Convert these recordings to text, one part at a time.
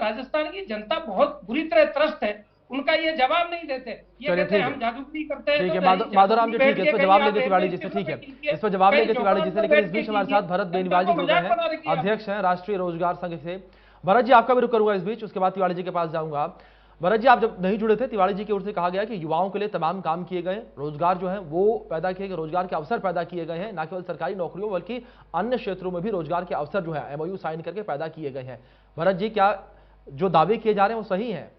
राजस्थान की जनता बहुत बुरी तरह त्रस्त है, उनका ये जवाब नहीं देते। ये कहते हैं हम जादूगरी करते हैं। ठीक है माधोराम जी, ठीक है, इस पर जवाब लेंगे तिवारी जी से। ठीक है, इस पर जवाब लेंगे तिवारी जी से, लेकिन इस बीच हमारे साथ भरत बेनीवाल जी जुड़ गए हैं, अध्यक्ष हैं राष्ट्रीय रोजगार संघ से। भरत जी, आपका भी रुख करूंगा इस बीच, उसके बाद तिवारी जी के पास जाऊंगा। भरत जी, आप जब नहीं जुड़े थे, तिवारी जी की ओर से कहा गया कि युवाओं के लिए तमाम काम किए गए, रोजगार जो है वो पैदा किए गए, रोजगार के अवसर पैदा किए गए हैं, न केवल सरकारी नौकरियों बल्कि अन्य क्षेत्रों में भी रोजगार के अवसर जो है एमओयू साइन करके पैदा किए गए हैं। भरत जी, क्या जो दावे किए जा रहे हैं वो सही है?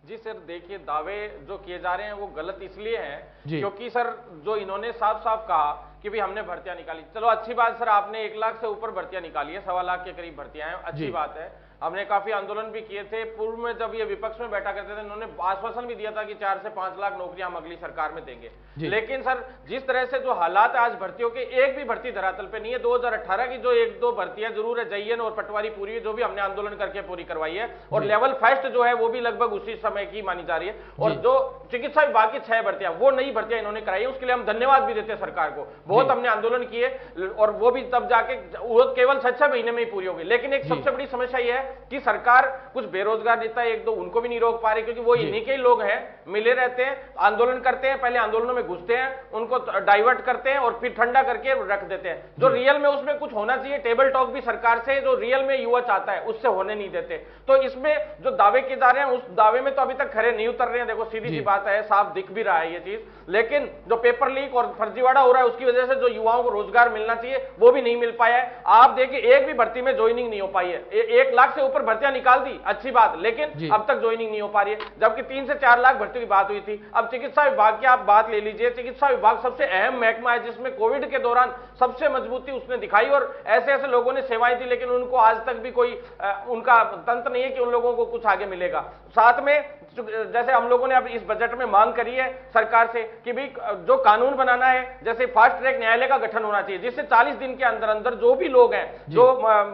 जी सर, देखिए दावे जो किए जा रहे हैं वो गलत इसलिए हैं क्योंकि सर जो इन्होंने साफ साफ कहा कि भाई हमने भर्तियां निकाली। चलो अच्छी बात सर, आपने 1 लाख से ऊपर भर्तियां निकाली है, 1.25 लाख के करीब भर्तियां हैं, अच्छी बात है। हमने काफी आंदोलन भी किए थे। पूर्व में जब ये विपक्ष में बैठा करते थे, इन्होंने आश्वासन भी दिया था कि 4 से 5 लाख नौकरियां हम अगली सरकार में देंगे। लेकिन सर जिस तरह से जो हालात है आज भर्तियों के, एक भी भर्ती धरातल पे नहीं है। 2018 की जो 1-2 भर्तियां जरूर है, जयन और पटवारी पूरी, जो भी हमने आंदोलन करके पूरी करवाई है, और लेवल फर्स्ट जो है वो भी लगभग उसी समय की मानी जा रही है। और जो चिकित्सा विभाग की 6 भर्तियां, वो नई भर्तियां इन्होंने कराई है, उसके लिए हम धन्यवाद भी देते हैं सरकार को। बहुत हमने आंदोलन किए और वो भी तब जाके वो केवल 6 महीने में ही पूरी होगी। लेकिन एक सबसे बड़ी समस्या यह है कि सरकार कुछ बेरोजगार नेता 1-2 उनको भी नहीं रोक पा रही, क्योंकि वो इन्हीं के लोग हैं, मिले रहते हैं, आंदोलन करते हैं, पहले आंदोलनों में घुसते हैं, उनको डाइवर्ट करते हैं और फिर ठंडा करके रख देते हैं। जो रियल में उसमें कुछ होना चाहिए, टेबल टॉक भी सरकार से जो रियल में युवा चाहता है उससे होने नहीं देते। तो इसमें जो दावे किए जा रहे हैं उस दावे में तो अभी तक खरे नहीं उतर रहे हैं। देखो सीधी सी बात है, साफ दिख भी रहा है ये चीज। लेकिन जो पेपर लीक और फर्जीवाड़ा हो रहा है उसकी वजह से जो युवाओं को रोजगार मिलना चाहिए वो भी नहीं मिल पाया है। आप देखिए, एक भी भर्ती में ज्वाइनिंग नहीं हो पाई है। 1 लाख से ऊपर भर्तियां निकाल दी, अच्छी बात, लेकिन अब तक ज्वाइनिंग नहीं हो पा रही है, जबकि 3 से 4 लाख भर्ती की बात हुई थी। अब चिकित्सा विभाग की आप बात ले लीजिए, चिकित्सा विभाग सबसे अहम महकमा है जिसमें कोविड के दौरान सबसे मजबूती उसने दिखाई और ऐसे ऐसे लोगों ने सेवाएं दी, लेकिन उनको आज तक भी कोई उनका तंत्र नहीं है कि उन लोगों को कुछ आगे मिलेगा। साथ में जैसे हम लोगों ने अब इस बजट में मांग करी है सरकार से कि भी जो कानून बनाना है, जैसे फास्ट ट्रैक न्यायालय का गठन होना चाहिए, जिससे 40 दिन के अंदर अंदर जो भी लोग हैं, जो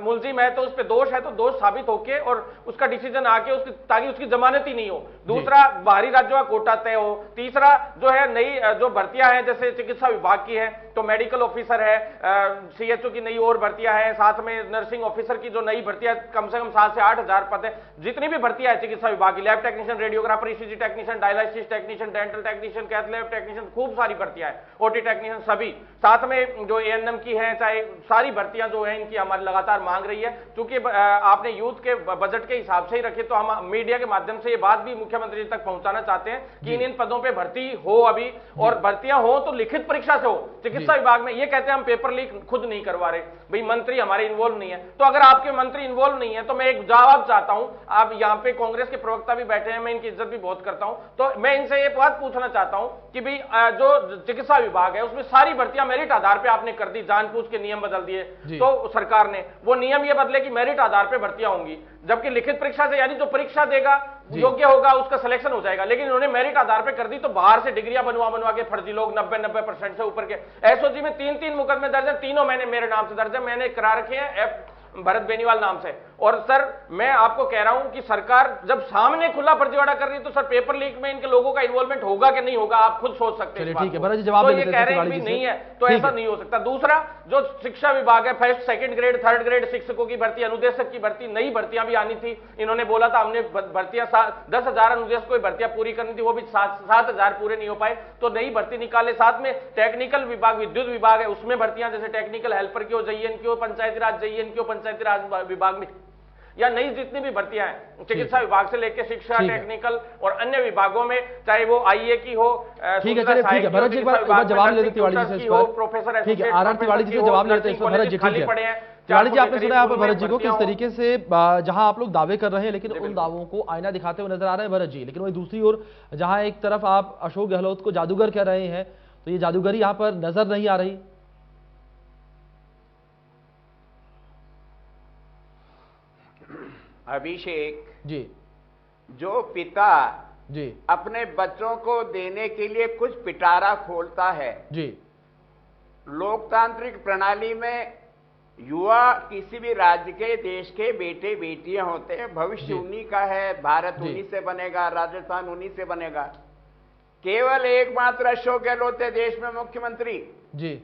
मुलजिम है तो उस पर दोष है तो दोष साबित होके और उसका डिसीजन आके उसकी, ताकि उसकी जमानत ही नहीं हो। दूसरा, बाहरी राज्यों का कोटा तय हो। तीसरा जो है, नई जो भर्तियां हैं जैसे चिकित्सा विभाग की है तो मेडिकल ऑफिसर है, सीएचओ की नई और भर्तियां हैं, साथ में नर्सिंग ऑफिसर की जो नई भर्तियां कम से कम 7 से 8 हजार पद है। जितनी भी भर्तियां है चिकित्सा विभाग की, lab technician, radiographer, ECG technician, dialysis technician, dental technician, cath lab technician, खूब सारी भर्तियां है, ओटी टेक्नीशियन सभी। साथ में जो एएनएम की है, चाहे सारी भर्तियां जो है इनकी हमारी लगातार मांग रही है। चूंकि आपने यूथ के बजट के हिसाब से ही रखे तो हम मीडिया के माध्यम से ये बात भी मुख्यमंत्री तक पहुंचाना चाहते हैं कि इन पदों पर भर्ती हो अभी, और भर्तियां हो तो लिखित परीक्षा से हो। चिकित्सा विभाग में ये कहते हैं हम पेपर लीक खुद नहीं करवा रहे, भाई मंत्री हमारे इन्वॉल्व नहीं है। तो अगर आपके मंत्री इन्वॉल्व नहीं है तो मैं एक जवाब चाहता हूं। आप यहाँ पे कांग्रेस के प्रवक्ता भी बैठे हैं, मैं इनकी इज्जत भी बहुत करता हूं, तो मैं इनसे ये बात पूछना चाहता हूं कि भाई जो चिकित्सा विभाग है उसमें सारी भर्तियां मेरिट आधार पर आपने कर दी, जानबूझ के नियम बदल दिए। तो सरकार ने वो नियम ये बदले कि मेरिट आधार पर भर्तियां होंगी, जबकि लिखित परीक्षा से, यानी जो परीक्षा देगा योग्य होगा उसका सिलेक्शन हो जाएगा। लेकिन उन्होंने मेरिट आधार पे कर दी, तो बाहर से डिग्रियां बनवा के फर्जी लोग 90% से ऊपर के एसओजी में 3 मुकदमे दर्ज है, तीनों मैंने मेरे नाम से दर्ज है, मैंने करा रखे हैं भरत बेनीवाल नाम से। और सर मैं आपको कह रहा हूं कि सरकार जब सामने खुला फर्जीवाड़ा कर रही है तो सर पेपर लीक में इनके लोगों का इन्वॉल्वमेंट होगा कि नहीं होगा, आप खुद सोच सकते हैं। ठीक है भरत जी, जवाब तो ये कह रहे हैं कि नहीं है तो ऐसा नहीं हो सकता। दूसरा, जो शिक्षा विभाग है, first, second grade, third grade शिक्षकों की भर्ती, अनुदेशक की भर्ती, नई भर्तियां भी आनी थी। इन्होंने बोला था हमने भर्तियां 10,000 अनुदेशकों की भर्तियां पूरी करनी थी, वो भी 7,000 पूरे नहीं हो पाए, तो नई भर्ती निकाले। साथ में टेक्निकल विभाग, विद्युत विभाग है, उसमें भर्तियां जैसे टेक्निकल हेल्पर की हो, जईएन की हो, पंचायती राज जईएन की हो, पंचायती राज विभाग में, या नई जितनी भी भर्तियां हैं चिकित्सा विभाग से लेकर शिक्षा, टेक्निकल और अन्य विभागों में, चाहे वो आईए की हो, ठीक है भरत जी, एक बार जवाब ले लेते तिवारी जी से इस पर। प्रोफेसर, ठीक है, आर तिवारी जी से जवाब ले लेते हैं इस पर। भरत जी, ठीक है तिवारी जी, आपने सुना यहाँ पर भरत जी को किस तरीके से जहां आप लोग दावे कर रहे हैं लेकिन उन दावों को आईना दिखाते हुए नजर आ रहे हैं भरत जी, लेकिन वही दूसरी ओर जहां एक तरफ आप अशोक गहलोत को जादूगर कह रहे हैं, तो ये जादूगरी यहाँ पर नजर नहीं आ रही। अभिषेक जी, जो पिता जी अपने बच्चों को देने के लिए कुछ पिटारा खोलता है जी, लोकतांत्रिक प्रणाली में युवा किसी भी राज्य के, देश के बेटे बेटियां होते हैं, भविष्य उन्हीं का है, भारत उन्हीं से बनेगा, राजस्थान उन्हीं से बनेगा। केवल एकमात्र अशोक गहलोत है देश में मुख्यमंत्री जी,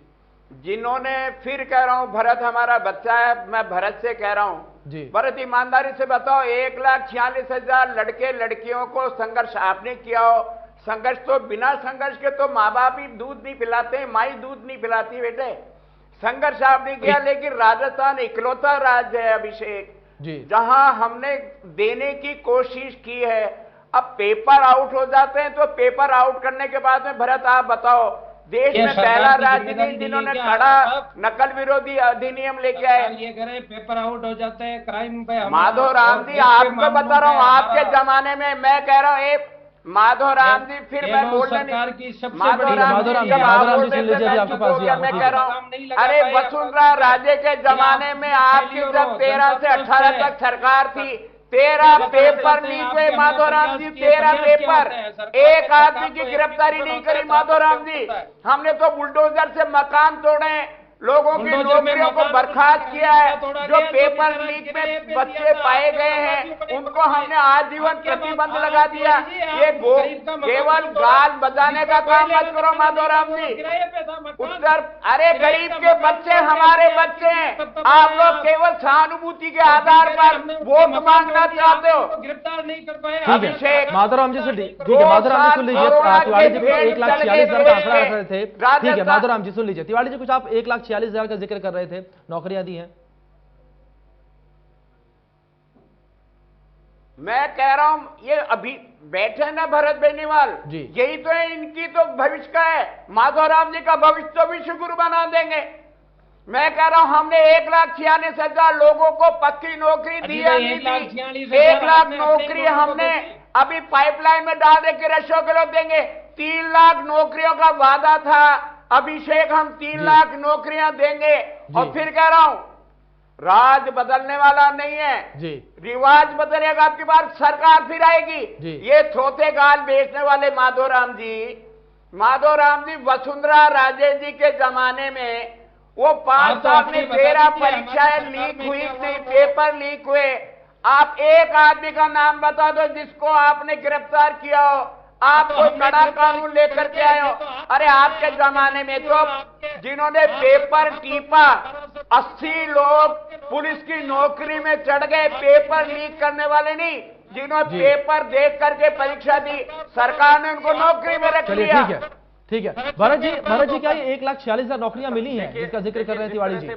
जिन्होंने, फिर कह रहा हूं, भरत हमारा बच्चा है, मैं भरत से कह रहा हूं जी, भरत ईमानदारी से बताओ, 1,46,000 लड़के लड़कियों को संघर्ष आपने किया हो। संघर्ष तो, बिना संघर्ष के तो माँ बाप ही दूध नहीं पिलाते, माँ ही दूध नहीं पिलाती बेटे। संघर्ष आपने किया, लेकिन राजस्थान इकलौता राज्य है अभिषेक जी, जहां हमने देने की कोशिश की है। अब पेपर आउट हो जाते हैं, तो पेपर आउट करने के बाद में भरत आप बताओ, देश में पहला राज्य नहीं जिन्होंने कड़ा नकल विरोधी अधिनियम लेके आए। ये करें, पेपर आउट हो जाते हैं, क्राइम पे माधव राम जी, आपको बता रहा हूँ, आपके जमाने में मैं कह रहा हूँ, माधव राम जी, फिर मैं बोलने नहीं, माधव राम जी आपके पास मैं कह रहा हूँ, अरे वसुंधरा राजे के जमाने में आपकी जब 13 से 18 तक सरकार थी, 13 पेपर लीक हुए माधव राम जी, 13 पेपर, एक आदमी की गिरफ्तारी नहीं करी माधव राम जी। हमने तो बुलडोजर से मकान तोड़े, लोगों की नौकरियों को बर्खास्त किया है। जो पेपर लीक में बच्चे पाए गए हैं उनको हमने आजीवन प्रतिबंध लगा दिया। ये केवल गाल बजाने का काम मत करो माधव राम जी। उत्तर, अरे गरीब के बच्चे हमारे बच्चे हैं, आप लोग केवल सहानुभूति के आधार पर वोट मांगना चाहते हो। गिरफ्तार नहीं कर पाए अभिषेक। माधव राम जी सुन लीजिए, माधव राम जी सुन लीजिए, तिवारी जी 1,46,000 का आंकड़ा रख रहे थे, ठीक है। माधव राम जी सुन लीजिए, तिवारी जी कुछ आप 1,46,000 का जिक्र कर रहे थे, नौकरियां दी हैं। मैं कह रहा हूं, ये अभी बैठे ना भरत बेनीवाल जी, यही तो है, इनकी तो भविष्य का है। माधव राम जी का भविष्य तो भी शुक्र बना देंगे। मैं कह रहा हूं, हमने 1,46,000 लोगों को पक्की नौकरी दी है, 1 लाख नौकरी हमने अभी पाइपलाइन में डाल के रशों के लोग देंगे। 3 लाख नौकरियों का वादा था अभिषेक, हम 3 लाख नौकरियां देंगे। और फिर कह रहा हूं, राज बदलने वाला नहीं है जी, रिवाज बदलेगा, आपकी बार सरकार फिर आएगी जी। ये थोथे गाल बेचने वाले माधव राम जी वसुंधरा राजे जी के जमाने में वो 5 साल में 13 परीक्षाएं लीक हुई थी, पेपर लीक हुए। आप एक आदमी का नाम बता दो जिसको आपने गिरफ्तार किया हो, आप कोई कड़ा कानून लेकर के आए हो। अरे आपके जमाने में तो जिन्होंने पेपर टीपा, 80 लोग पुलिस की नौकरी में चढ़ गए, पेपर लीक करने वाले नहीं, जिन्होंने पेपर देख करके परीक्षा दी, सरकार ने उनको नौकरी में रख लिया। ठीक है। भरत जी क्या ये 1,46,000 नौकरियां मिली हैं जिसका जिक्र कर रहे हैं तिवारी जी?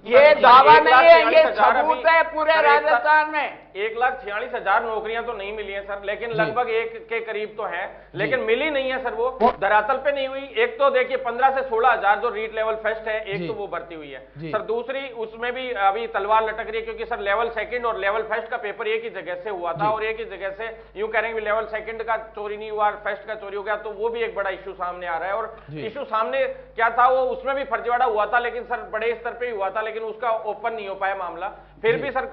ये दावा नहीं है, ये सबूत है पूरे राजस्थान में। 1,46,000 नौकरियां तो नहीं मिली हैं सर, लेकिन लगभग 1 के करीब तो हैं, लेकिन मिली नहीं है सर, वो धरातल पे नहीं हुई। एक तो देखिए 15 से 16,000 जो रीट लेवल फर्स्ट है, एक तो वो भर्ती हुई है सर। दूसरी उसमें भी अभी तलवार लटक रही है, क्योंकि सर लेवल सेकंड और लेवल फर्स्ट का पेपर एक ही जगह से हुआ था, और एक ही जगह से यूं कह रहे हैं लेवल सेकंड का चोरी नहीं हुआ, फर्स्ट का चोरी हो गया, तो वो भी एक बड़ा इश्यू सामने आ रहा है। और इश्यू सामने क्या था, वो उसमें भी फर्जीवाड़ा हुआ था, लेकिन सर बड़े स्तर पे हुआ था, लेकिन उसका ओपन नहीं हो पाया मामला। फिर भी सर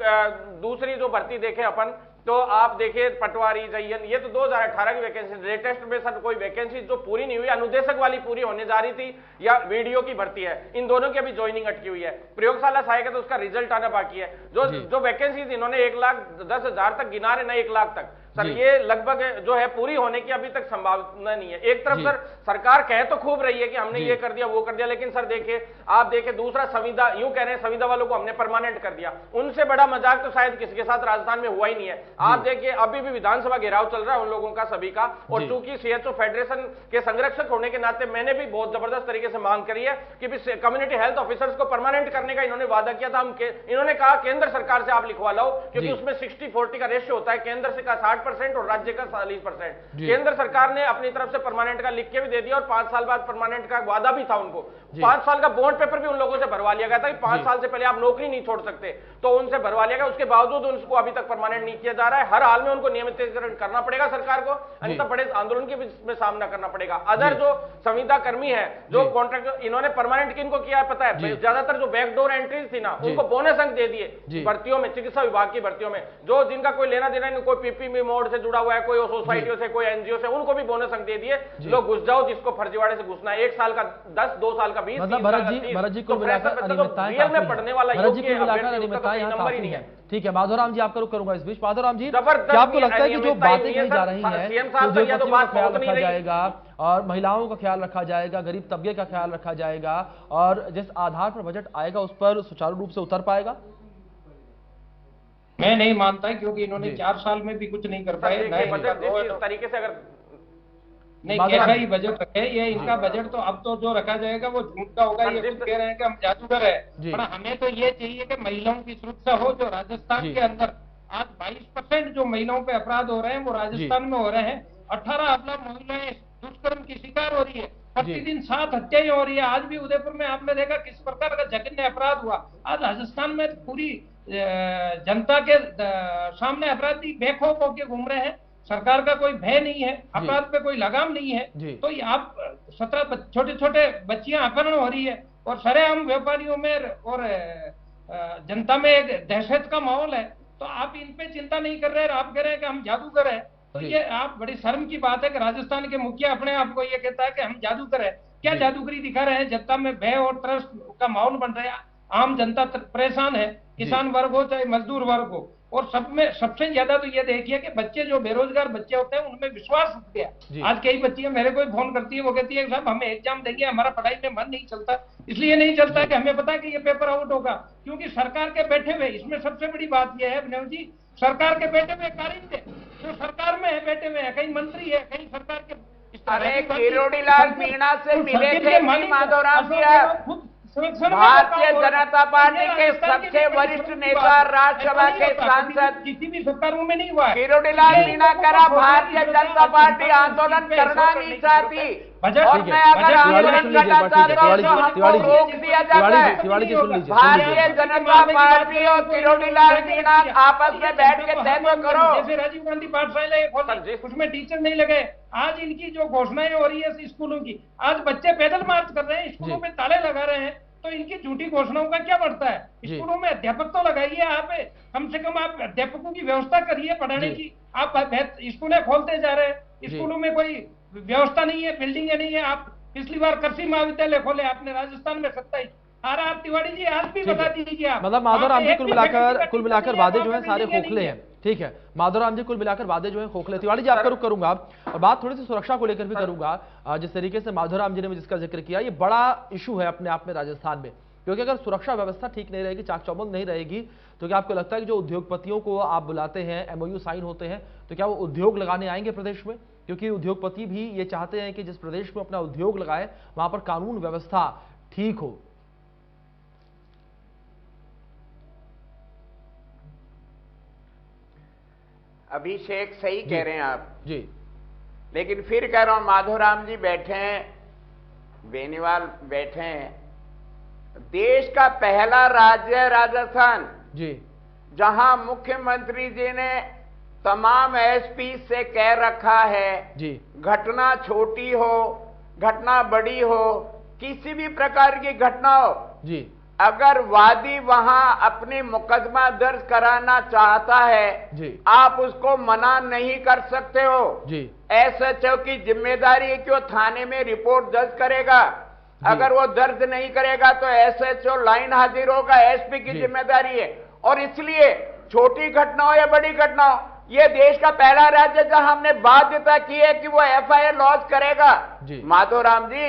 दूसरी जो भर्ती देखे अपन, तो आप देखिए पटवारी, जयन, ये तो 2018 की वैकेंसी, लेटेस्ट में सर कोई वैकेंसी जो पूरी नहीं हुई, अनुदेशक वाली पूरी होने जा रही थी, या वीडियो की भर्ती है, इन दोनों की अभी ज्वाइनिंग अटकी हुई है। प्रयोगशाला सहायक है तो उसका रिजल्ट आना बाकी है। जो वैकेंसीज इन्होंने 1,10,000 तक गिना रहे ना, 1 लाख तक सर, ये लगभग जो है पूरी होने की अभी तक संभावना नहीं है। एक तरफ सर सरकार कह तो खूब रही है कि हमने ये कर दिया वो कर दिया, लेकिन सर देखिए, आप देखिए दूसरा संविदा, यूं कह रहे हैं संविदा वालों को हमने परमानेंट कर दिया, उनसे बड़ा मजाक तो शायद किसी के साथ राजस्थान में हुआ ही नहीं है। आप देखिए अभी भी विधानसभा घेराव चल रहा है उन लोगों का, सभी का। और चूंकि सीएचओ फेडरेशन के संरक्षक होने के नाते मैंने भी बहुत जबरदस्त तरीके से मांग करी है कि कम्युनिटी हेल्थ ऑफिसर्स को परमानेंट करने का इन्होंने वादा किया था। इन्होंने कहा केंद्र सरकार से आप लिखवा लो, क्योंकि उसमें 60-40 का रेशियो होता है, केंद्र से का 60% और राज्य का 40%। केंद्र सरकार ने अपनी तरफ से परमानेंट का लिख के भी दे दिया, और 5 साल बाद परमानेंट का वादा भी था उनको। 5 साल का बॉन्ड पेपर भी उन लोगों से भरवा लिया गया था कि 5 साल से पहले आप नौकरी नहीं छोड़ सकते, तो उनसे भरवा लिया गया। उसके बावजूद उनको अभी तक परमानेंट नहीं किया जा रहा है। हर हाल में उनको नियमितीकरण करना पड़ेगा सरकार को, अन्यथा बड़े आंदोलन के में सामना करना पड़ेगा। अदर जो संविदा कर्मी है, जो कॉन्ट्रैक्ट, इन्होंने परमानेंट किनको किया है पता है? ज्यादातर जो बैकडोर एंट्रीज थी ना, उनको बोनस अंक दे दिए भर्तियों में, चिकित्सा विभाग की भर्तियों में, जो जिनका कोई लेना देना नहीं, कोई पीपीपी मोड से जुड़ा हुआ है, कोई सोसाइटियों से, कोई एनजीओ से, उनको भी बोनस अंक दे दिए। लोग घुस जाओ, जिसको फर्जीवाड़े से घुसना है, 1 साल का 10, 2 साल का 20, मतलब भरत जी को मिलाकर अनियमितताएं पढ़ने वाला काफी है। ठीक है, माधव राम जी आपका रुख करूंगा इस बीच। माधव राम जी, क्या आपको लगता है कि जो बातें कही जा रही हैं, जो ख्याल रखा जाएगा और महिलाओं का ख्याल रखा जाएगा, गरीब तबके का ख्याल रखा जाएगा, और जिस आधार पर बजट आएगा उस पर सुचारू रूप से उतर पाएगा? मैं नहीं मानता, क्योंकि इन्होंने 4 साल में भी कुछ नहीं कर पाए। बजट जिस तरीके से अगर नहीं, कैसा ही बजट रखे ये, इनका बजट तो अब तो जो रखा जाएगा वो झूठ का होगा। ये खुद कह रहे हैं कि हम जादूगर है, पर हमें तो ये चाहिए कि महिलाओं की सुरक्षा हो। जो राजस्थान के अंदर आज 22% जो महिलाओं पे अपराध हो रहे हैं वो राजस्थान में हो रहे हैं। 18 अबला महिलाएं दुष्कर्म की शिकार हो रही है, प्रतिदिन 7 हत्याएं हो रही है। आज भी उदयपुर में आपने देखा किस प्रकार का जघन्य अपराध हुआ। आज राजस्थान में पूरी जनता के सामने अपराधी बेखौफ होकर घूम रहे हैं। सरकार का कोई भय नहीं है, अपराध पे कोई लगाम नहीं है। तो ये आप 17 छोटे छोटे बच्चियां अपहरण हो रही है और सरेआम व्यापारियों में और जनता में एक दहशत का माहौल है। तो आप इन पे चिंता नहीं कर रहे हैं, आप कह रहे हैं कि हम जादूगर है। तो ये आप बड़ी शर्म की बात है कि राजस्थान के मुखिया अपने आप को ये कहता है कि हम जादूगर है। क्या जादूगरी दिखा रहे हैं? जनता में भय और त्रस्त का माहौल बन रहा है। आम जनता परेशान है, किसान वर्ग हो चाहे मजदूर वर्ग हो। और सब में सबसे ज्यादा तो ये देखिए कि बच्चे जो बेरोजगार बच्चे होते हैं उनमें विश्वास उठ गया। आज कई बच्चियां मेरे को फोन करती है, वो कहती है साहब हमें एग्जाम देंगे, हमारा पढ़ाई में मन नहीं चलता। इसलिए नहीं चलता कि हमें पता है कि ये पेपर आउट होगा, क्योंकि सरकार के बैठे हुए, इसमें सबसे बड़ी बात यह है विनोद जी, सरकार के बैठे हुए कारिंदे जो सरकार में है, बैठे हुए हैं, कई मंत्री है, कई सरकार के। अरे किरोड़ीलाल मीणा से मिले थे माधवराम जी, भारतीय जनता पार्टी के सबसे वरिष्ठ नेता, राज्यसभा के सांसद, किसी भी सरकारों में नहीं हुआ। किरोड़ीलाल मीणा करा भारतीय जनता पार्टी आंदोलन करना नहीं चाहती, और मैं अगर आंदोलन करना चाहता हूँ तो हमको रोक दिया जाता है। भारतीय जनता पार्टी और किरोड़ीलाल मीणा आपस में बैठ के तय करो। जैसे राजीव गांधी पाठशाला उसमें टीचर नहीं लगे। आज इनकी जो घोषणाएं हो रही है स्कूलों की, आज बच्चे पैदल मार्च कर रहे हैं, स्कूलों में ताले लगा रहे हैं, तो इनकी झूठी घोषणाओं का क्या बढ़ता है? स्कूलों में अध्यापक तो लगाइए, आप कम से कम आप अध्यापकों की व्यवस्था करिए पढ़ाने की। आप स्कूलें खोलते जा रहे हैं, स्कूलों में कोई व्यवस्था नहीं है, बिल्डिंगें नहीं है। आप पिछली बार कृषि महाविद्यालय खोले आपने राजस्थान में 27। आप तिवारी जी आज भी बता दीजिए। मतलब माधवराम जी कुल मिलाकर वादे जो है सारे खोखले हैं। ठीक है माधवराम जी, कुल मिलाकर वादे जो है खोखले। तिवारी जी आपका रुख करूंगा और बात थोड़ी सी सुरक्षा को लेकर भी करूंगा। जिस तरीके से माधवराम जी ने जिसका जिक्र किया, ये बड़ा इशू है अपने आप में राजस्थान में, क्योंकि अगर सुरक्षा व्यवस्था ठीक नहीं रहेगी, चाक चौबंद नहीं रहेगी, तो क्या आपको लगता है कि जो उद्योगपतियों को आप बुलाते हैं, MOU साइन होते हैं, तो क्या वो उद्योग लगाने आएंगे प्रदेश में? क्योंकि उद्योगपति भी ये चाहते हैं कि जिस प्रदेश में अपना उद्योग लगाए वहां पर कानून व्यवस्था ठीक हो। अभिषेक सही कह रहे हैं आप जी, लेकिन फिर कह रहा हूं माधवराम जी बैठे हैं, बेनीवाल बैठे हैं, देश का पहला राज्य है राजस्थान जी, जहां मुख्यमंत्री जी ने तमाम SP से कह रखा है जी, घटना छोटी हो, घटना बड़ी हो, किसी भी प्रकार की घटना हो जी, अगर वादी वहां अपनी मुकदमा दर्ज कराना चाहता है जी, आप उसको मना नहीं कर सकते हो जी। SHO की जिम्मेदारी है कि वो थाने में रिपोर्ट दर्ज करेगा। अगर वो दर्ज नहीं करेगा तो SHO लाइन हाजिर होगा, SP की जिम्मेदारी है। और इसलिए छोटी घटना हो या बड़ी घटना हो, ये देश का पहला राज्य जहां हमने बाध्यता की है कि वो FIR लॉन्च करेगा। माधवराम जी,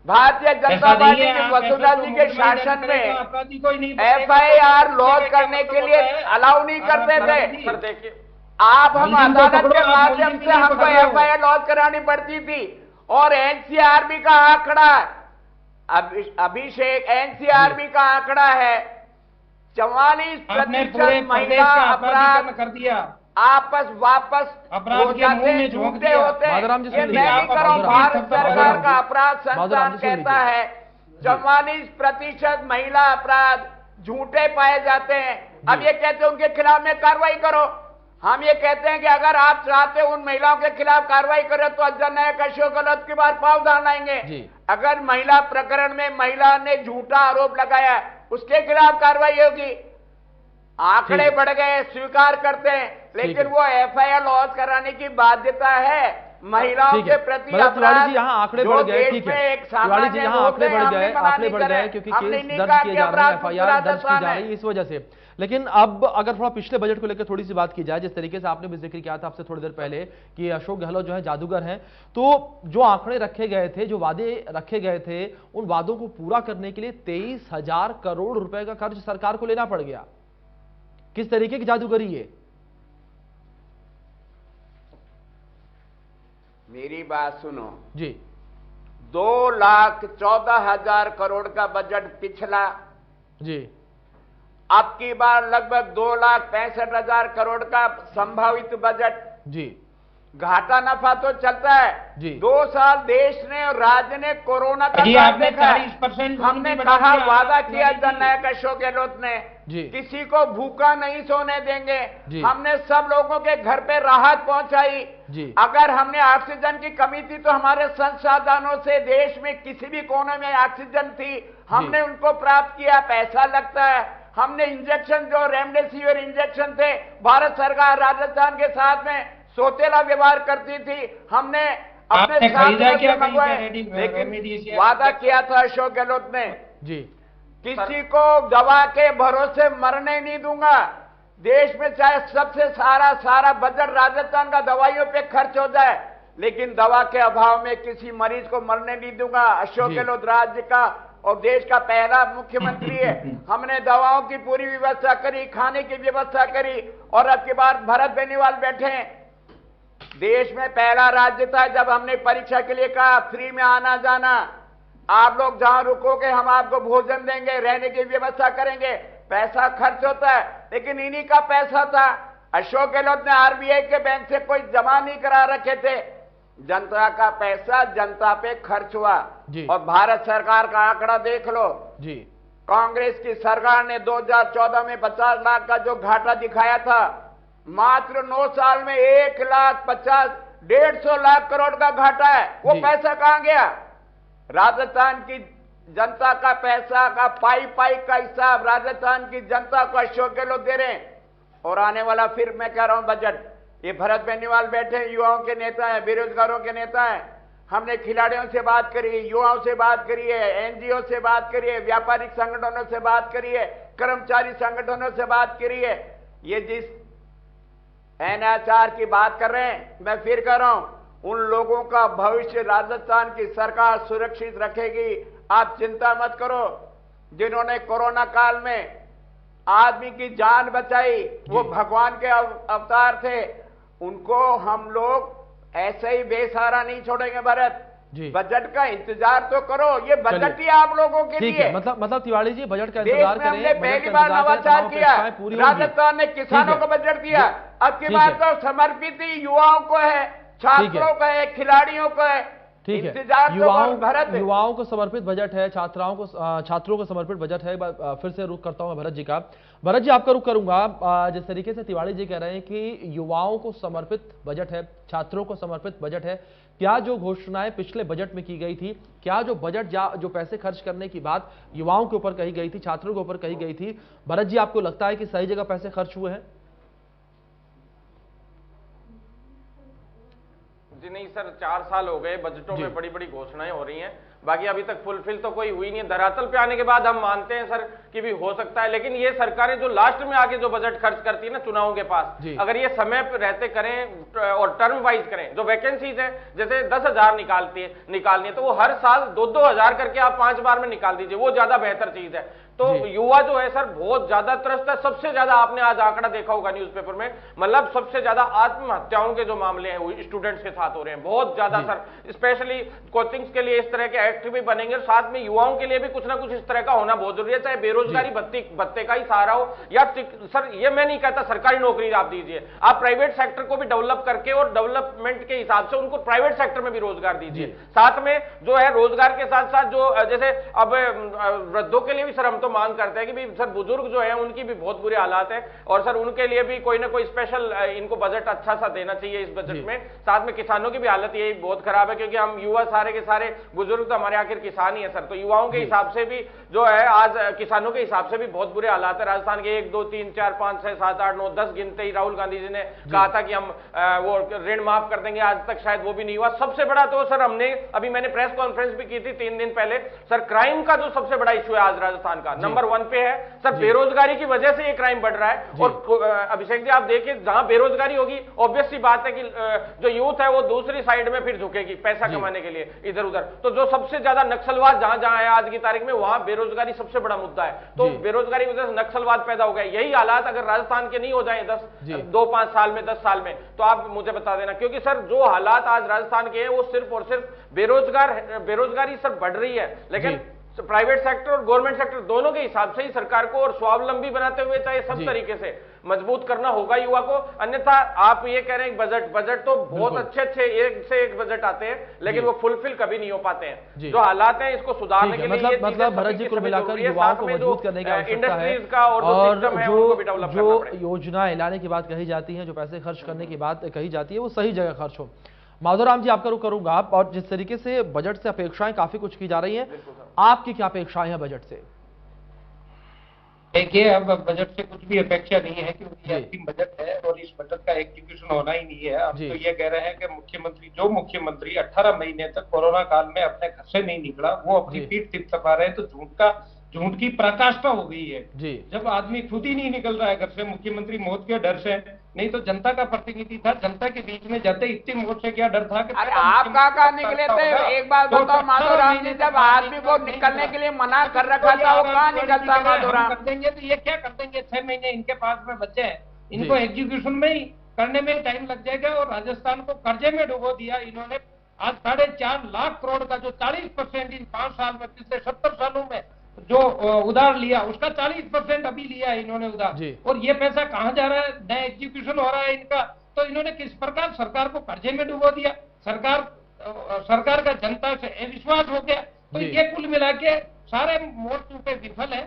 भारतीय जनता पार्टी की वसुंधरा जी के शासन में FIR लॉन्च करने के लिए अलाउ नहीं करते थे। आप हम अदालत के माध्यम से हमको FIR लॉन्च करानी पड़ती थी। और NCRB का आंकड़ा, अभिषेक, NCRB का आंकड़ा है 44% महिला अपराध कर दिया, आपस वापस हो जाते हैं, झूठे होते हैं। ये मैं नहीं कर रहा हूं, भारत सरकार का अपराध संस्थान कहता है 44% महिला अपराध झूठे पाए जाते हैं। अब ये कहते हैं उनके खिलाफ में कार्रवाई करो। हम ये कहते हैं कि अगर आप चाहते उन महिलाओं के खिलाफ कार्रवाई करें तो जननायक अशोक गहलोत की बार पांव डालेंगे। अगर महिला प्रकरण में महिला ने झूठा आरोप लगाया उसके खिलाफ कार्रवाई होगी। आंकड़े बढ़ गए, स्वीकार करते हैं, लेकिन वो FIR लॉन्च कराने की बाध्यता है। महिलाओं के प्रति तिवारी जी यहाँ आंकड़े बढ़ गए, ठीक है तिवारी जी यहाँ आंकड़े बढ़ गए क्योंकि केस दर्ज किए जा रहे हैं, FIR दर्ज की जा रही है इस वजह से। लेकिन अब अगर थोड़ा पिछले बजट को लेकर थोड़ी सी बात की जाए, जिस तरीके से आपने भी जिक्र किया था आपसे थोड़ी देर पहले कि अशोक गहलोत जो है जादूगर हैं, तो जो आंकड़े रखे गए थे, जो वादे रखे गए थे, उन वादों को पूरा करने के लिए 23,000 करोड़ रुपए का खर्च सरकार को लेना पड़ गया। किस तरीके की जादूगरी है? मेरी बात सुनो जी। 2,14,000 करोड़ का बजट पिछला जी, अब की बार लगभग 2,65,000 करोड़ का संभावित बजट जी। घाटा नफा तो चलता है जी। 2 साल देश ने और राज्य ने कोरोना का आपने देखा, 40% हमने कहा वादा किया जननायक अशोक गहलोत ने जी। किसी को भूखा नहीं सोने देंगे, हमने सब लोगों के घर पे राहत पहुंचाई जी। अगर हमने ऑक्सीजन की कमी थी तो हमारे संसाधनों से देश में किसी भी कोने में ऑक्सीजन थी, हमने उनको प्राप्त किया। पैसा लगता है, हमने इंजेक्शन जो रेमडेसिविर इंजेक्शन थे, भारत सरकार राजस्थान के साथ में सोतेला व्यवहार करती थी, हमने अपने साथ मंगवाए, लेकिन वादा किया था अशोक गहलोत ने जी, किसी को दवा के भरोसे मरने नहीं दूंगा। देश में चाहे सबसे सारा बजट राजस्थान का दवाइयों पे खर्च हो जाए, लेकिन दवा के अभाव में किसी मरीज को मरने नहीं दूंगा। अशोक गहलोत राज्य का और देश का पहला मुख्यमंत्री है, हमने दवाओं की पूरी व्यवस्था करी, खाने की व्यवस्था करी, और अब की बार भरत बेनीवाल बैठे हैं। देश में पहला राज्य था जब हमने परीक्षा के लिए कहा फ्री में आना जाना, आप लोग जहां रुकोगे हम आपको भोजन देंगे, रहने की व्यवस्था करेंगे। पैसा खर्च होता है, लेकिन इन्हीं का पैसा था। अशोक गहलोत ने RBI के बैंक से कोई जमा नहीं करा रखे थे, जनता का पैसा जनता पे खर्च हुआ। और भारत सरकार का आंकड़ा देख लो जी, कांग्रेस की सरकार ने 2014 में 50 लाख का जो घाटा दिखाया था, मात्र 9 साल में 1,50,150 लाख करोड़ का घाटा है। वो पैसा कहां गया? राजस्थान की जनता का पैसा का पाई का हिसाब राजस्थान की जनता को अशोक गहलोत दे रहे हैं। और आने वाला फिर मैं कह रहा हूं बजट, ये भरत बेनीवाल बैठे युवाओं के नेता हैं, बेरोजगारों के नेता हैं। हमने खिलाड़ियों से बात करी, युवाओं से बात करी है, NGO से बात करी है, व्यापारिक संगठनों से बात करी है, कर्मचारी संगठनों से बात करी है। ये जिस NHR की बात कर रहे हैं, मैं फिर कह रहा हूं, उन लोगों का भविष्य राजस्थान की सरकार सुरक्षित रखेगी। आप चिंता मत करो। जिन्होंने कोरोना काल में आदमी की जान बचाई, वो भगवान के अवतार थे, उनको हम लोग ऐसे ही बेसहारा नहीं छोड़ेंगे। भरत बजट का इंतजार तो करो, ये बजट ही आप लोगों के लिए। मतलब तिवारी जी बजट का इंतजार करें। हमने पहली बार नवाचार किया, राजस्थान ने किसानों को बजट दिया, अब की बार तो समर्पित ही युवाओं को है, छात्रों को है, खिलाड़ियों को है। ठीक है, युवाओं को समर्पित बजट है, छात्रों को समर्पित बजट है। फिर से रुख करता हूं मैं भरत जी का। भरत जी आपका रुख करूंगा। जिस तरीके से तिवारी जी कह रहे हैं कि युवाओं को समर्पित बजट है, छात्रों को समर्पित बजट है, क्या जो घोषणाएं पिछले बजट में की गई थी, क्या जो बजट जो पैसे खर्च करने की बात युवाओं के ऊपर कही गई थी, छात्रों के ऊपर कही गई थी, भरत जी आपको लगता है कि सही जगह पैसे खर्च हुए हैं? जी नहीं सर, 4 साल हो गए, बजटों में बड़ी बड़ी घोषणाएं हो रही हैं, बाकी अभी तक फुलफिल तो कोई हुई नहीं है। धरातल पे आने के बाद हम मानते हैं सर कि भी हो सकता है, लेकिन ये सरकारें जो लास्ट में आके जो बजट खर्च करती है ना चुनावों के पास, अगर ये समय पे रहते करें और टर्म वाइज करें, जो वैकेंसीज है जैसे 10,000 निकालनी है तो वो हर साल 2-2 हजार करके आप 5 बार में निकाल दीजिए, वो ज्यादा बेहतर चीज है। तो युवा जो है सर बहुत ज्यादा त्रस्त है। सबसे ज्यादा आपने आज आंकड़ा देखा होगा न्यूज़पेपर में, मतलब सबसे ज्यादा आत्महत्याओं के जो मामले हैं स्टूडेंट्स के साथ हो रहे हैं, बहुत ज्यादा सर। स्पेशली कोचिंग्स के लिए इस तरह के एक्ट भी बनेंगे, साथ में युवाओं के लिए भी कुछ ना कुछ इस तरह का होना बहुत जरूरी है, चाहे बेरोजगारी भत्ते का ही सहारा हो या सर ये मैं नहीं कहता सरकारी नौकरी आप दीजिए, आप प्राइवेट सेक्टर को भी डेवलप करके और डेवलपमेंट के हिसाब से उनको प्राइवेट सेक्टर में भी रोजगार दीजिए। साथ में जो है रोजगार के साथ साथ जो जैसे अब वृद्धों के लिए भी सर हम तो मांग करते हैं कि भी सर बुजुर्ग जो है उनकी भी बहुत बुरे हालात है, और सर उनके लिए भी कोई ना कोई स्पेशल इनको बजट अच्छा सा देना चाहिए इस बजट में। साथ में किसानों की भी हालत यही बहुत खराब है, क्योंकि हम युवा सारे के सारे बुजुर्ग तो तो हमारे आखिर किसान ही है सर। तो युवाओं के हिसाब से भी जो है, आज किसानों के हिसाब से भी बहुत बुरे हालात है राजस्थान के। 1 2 3 4 5 6 7 8 9 10 गिनते ही राहुल गांधी जी ने कहा था कि हम वो ऋण माफ कर देंगे, आज तक शायद वो भी नहीं हुआ। सबसे बड़ा तो सर हमने अभी मैंने प्रेस कॉन्फ्रेंस भी की थी 3 दिन पहले सर, क्राइम का जो सबसे बड़ा इश्यू है आज राजस्थान का नंबर 1 पे है सर। बेरोजगारी की वजह से ये क्राइम बढ़ रहा है। और अभिषेक जी आप देखिए, जहां बेरोजगारी होगी ऑब्वियस सी बात है कि जो यूथ है वो दूसरी साइड में फिर झुकेगी पैसा कमाने के लिए इधर उधर। तो जो सबसे ज्यादा नक्सलवाद जहां जहां है आज की तारीख में, वहां बेरोजगारी सबसे बड़ा मुद्दा है। तो बेरोजगारी की वजह से नक्सलवाद पैदा हो गया। यही हालात अगर राजस्थान के नहीं हो जाए 2-5 साल में 10 साल में, तो आप मुझे बता देना। क्योंकि सर जो हालात आज राजस्थान के हैं वो सिर्फ और सिर्फ बेरोजगारी सर बढ़ रही है। लेकिन प्राइवेट सेक्टर और गवर्नमेंट सेक्टर दोनों के हिसाब से ही सरकार को और स्वावलंबी बनाते हुए चाहे सब तरीके से मजबूत करना होगा युवा को। अन्यथा आप ये कह रहे हैं बजट तो बहुत अच्छे एक से एक बजट आते हैं, लेकिन वो फुलफिल कभी नहीं हो पाते हैं। जो हालात हैं इसको सुधारने के लिए मतलब भरत जी, कुल मिलाकर युवाओं को मजबूत करने की आवश्यकता है। और जो योजनाएं लाने की बात कही जाती है, जो पैसे खर्च करने की बात कही जाती है, वो सही जगह खर्च हो। माधोराम जी आपका रुख करूंगा, और जिस तरीके से बजट से अपेक्षाएं काफी कुछ की जा रही हैं, आपकी क्या अपेक्षाएं हैं बजट से? देखिए, अब बजट से कुछ भी अपेक्षा नहीं है, क्योंकि ये अंतिम बजट है और इस बजट का एग्जीक्यूशन होना ही नहीं है। अब तो ये कह रहे हैं कि मुख्यमंत्री 18 महीने तक कोरोना काल में अपने घर से नहीं निकला, वो अपनी पीठ थपथपा रहे हैं। तो झूठ की पराकाष्ठा हो गई है जब आदमी खुद ही नहीं निकल रहा है घर से, मुख्यमंत्री मौत के डर से। नहीं तो जनता का प्रतिनिधि था, जनता के बीच में जाते इतनी मौत से क्या डर था कि अरे आप कहाँ निकले थे? एक बात बताओ माधोराम जी, जब आदमी को निकलने के लिए मना कर रखा था, वो कहाँ निकलता माधोराम? कर देंगे तो ये क्या कर देंगे? 6 महीने इनके पास में बचे हैं, इनको एग्जीक्यूशन में ही करने में टाइम लग जाएगा। और राजस्थान को कर्जे में डुबो दिया इन्होंने। आज 4.5 लाख करोड़ का जो 40% इन 5 साल में, पिछले 70 सालों में जो उधार लिया, उसका 40% अभी लिया है इन्होंने उधार। और ये पैसा कहाँ जा रहा है? नया एग्जीक्यूशन हो रहा है इनका। तो इन्होंने किस प्रकार सरकार को कर्जे में डुबो दिया, सरकार का जनता से विश्वास हो गया। तो ये कुल मिला के सारे मोर्चों पे विफल है।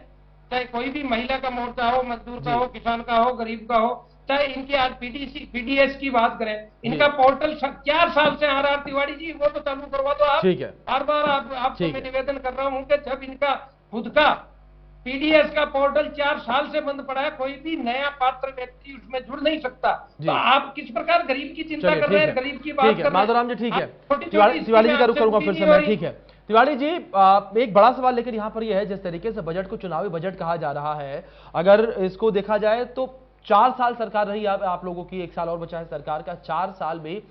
चाहे कोई भी महिला का मोर्चा हो, मजदूर का हो, किसान का हो, गरीब का हो, चाहे इनकी आज पीडीएस की बात करें, इनका पोर्टल 4 साल से आ रहा है। तिवारी जी वो तो चालू करवा दो आप। बार आपको मैं निवेदन कर रहा हूँ कि जब इनका खुद का पीडीएस का पोर्टल 4 साल से बंद पड़ा है, कोई भी नया पात्र व्यक्ति उसमें जुड़ नहीं सकता, तो आप किस प्रकार गरीब की चिंता कर रहे हैं, गरीब की बात कर रहे हैं? माधोराम जी ठीक है, तिवारी जी का रुख करूंगा फिर से मैं। ठीक है तिवारी जी, एक बड़ा सवाल लेकर यहाँ पर यह है, जिस तरीके से बजट को चुनावी बजट कहा जा रहा है, अगर इसको देखा जाए तो 4 साल सरकार रही आप लोगों की, 1 साल और बचा है सरकार का। 4 साल में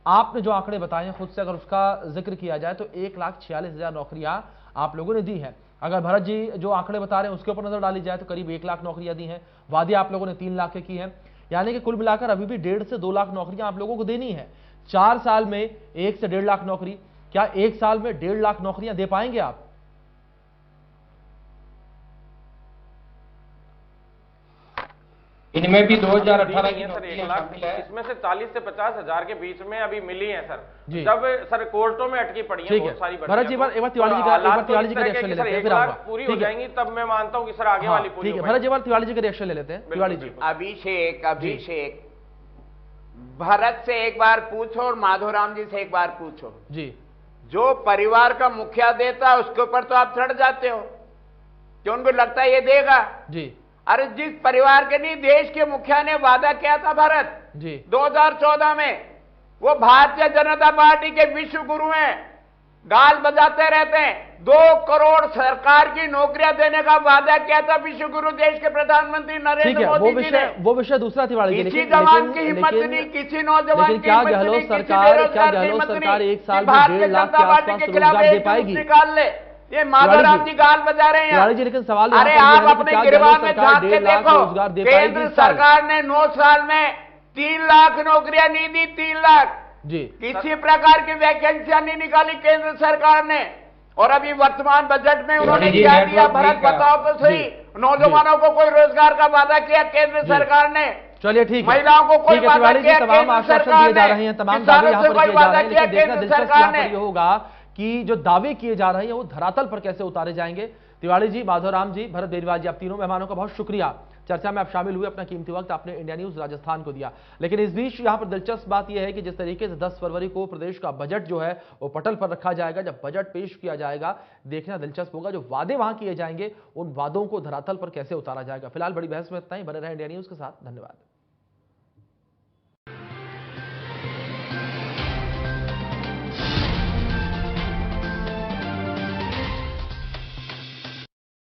आपने जो आंकड़े बताए हैं खुद से, अगर उसका जिक्र किया जाए तो 1,46,000 नौकरियां आप लोगों ने दी हैं। अगर भरत जी जो आंकड़े बता रहे हैं उसके ऊपर नजर डाली जाए तो करीब 1 लाख नौकरियां दी हैं। वादे आप लोगों ने 3 लाख की हैं, यानी कि कुल मिलाकर अभी भी 1.5 से 2 लाख नौकरियां आप लोगों को देनी है। 4 साल में 1 से 1.5 लाख नौकरी, क्या 1 साल में 1.5 लाख नौकरियां दे पाएंगे आप? इनमें भी 2018 की सर 1 लाख, इसमें से 40 से 50 हजार के बीच में अभी मिली है सर। जब सर कोर्टों में अटकी पड़ी है बहुत सारी भरत जी, एक बार तिवारी जी का रिएक्शन ले लेते हैं, फिर आऊंगा। पूरी हो जाएंगी तब मैं मानता हूं कि सर आगे वाली पूरी। ठीक है भरत जी, तिवारी जी का रिएक्शन ले लेते हैं। तिवारी जी, अभिषेक भरत से एक बार पूछो और माधोराम जी से एक बार पूछो जी। जो परिवार का मुखिया देता है उसके ऊपर तो आप चढ़ जाते हो, क्यों? उनको लगता है ये देगा जी। अरे जिस परिवार के नहीं, देश के मुखिया ने वादा किया था भारत जी 2014 में, वो भारतीय जनता पार्टी के विश्व गुरु हैं, गाल बजाते रहते हैं। 2 करोड़ सरकार की नौकरियां देने का वादा किया था विश्व गुरु देश के प्रधानमंत्री नरेंद्र मोदी जी ने। वो विषय दूसरा तिवारी जी, किसी जवान की हिम्मत नहीं, किसी नौजवान की क्या गहलोत सरकार 1 साल में 1.5 लाख के आसपास रोजगार दे पाएगी? निकाल ले, ये माधोराम जी गाल बजा रहे हैं जी। लेकिन सवाल अरे आप अपने गिरबान में झांक के देखो, केंद्र सरकार ने 9 साल में 3 लाख नौकरियां नहीं दी, 3 लाख जी। किसी प्रकार की वैकेंसियां नहीं निकाली केंद्र सरकार ने। और अभी वर्तमान बजट में उन्होंने क्या दिया? भरत बताओ तो सही, नौजवानों को कोई रोजगार का वादा किया केंद्र सरकार ने? चलिए ठीक है, महिलाओं को कोई वादा किया? तमाम आश्वासन दिए जा रहे हैं, तमाम दावे यहाँ पर किए जा रहे हैं, लेकिन देखना दिलचस्प यहाँ पर ये होगा कि जो दावे किए जा रहे हैं वो धरातल पर कैसे उतारे जाएंगे। तिवारी जी, माधोराम जी, भरत बेनीवाल जी, आप तीनों मेहमानों का बहुत शुक्रिया चर्चा में आप शामिल हुए, अपना कीमती वक्त आपने इंडिया न्यूज राजस्थान को दिया। लेकिन इस बीच यहां पर दिलचस्प बात यह है कि जिस तरीके से 10 फरवरी को प्रदेश का बजट जो है वो पटल पर रखा जाएगा, जब बजट पेश किया जाएगा देखना दिलचस्प होगा जो वादे वहां किए जाएंगे उन वादों को धरातल पर कैसे उतारा जाएगा। फिलहाल बड़ी बहस में इतना ही, बने रहे इंडिया न्यूज के साथ, धन्यवाद।